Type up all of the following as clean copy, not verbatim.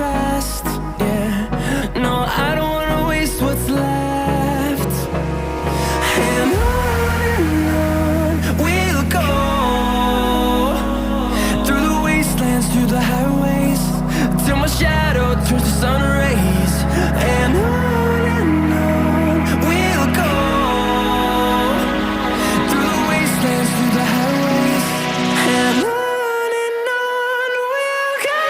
fast. Yeah, no, I don't wanna waste what's left. And on we'll go, through the wastelands, through the highways, till my shadow turns to sun rays. And on we'll go, through the wastelands, through the highways, and on we'll go.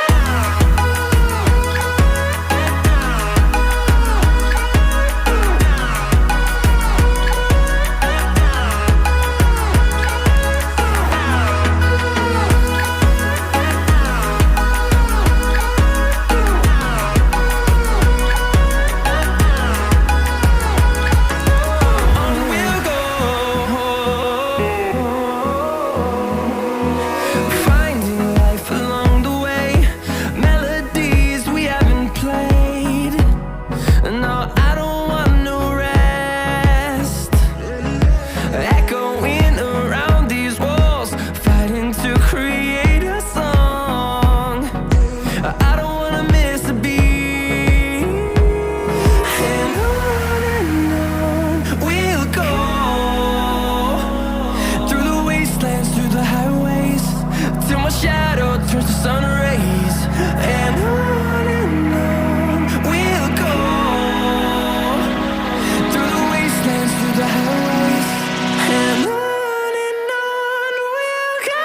Turns to sun rays, and on we'll go, through the wastelands, through the highways, and on we'll go.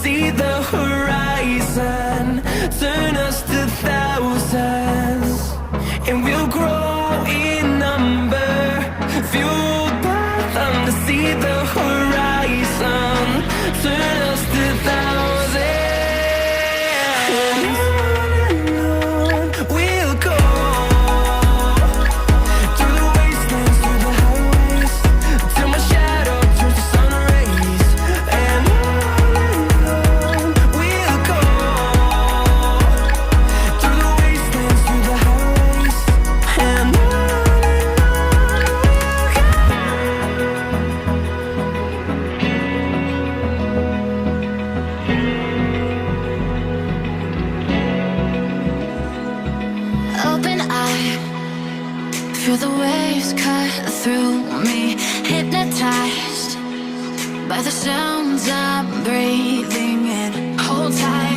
See the horizon, turn us to thousands, and we'll grow in number, fueled by them to see the horizon, turn us to thousands, and on we'll go, through the wastelands, through the highways, till my shadow turns to sun rays, and feel the waves cut through me, hypnotized by the sounds I'm breathing in. Hold tight.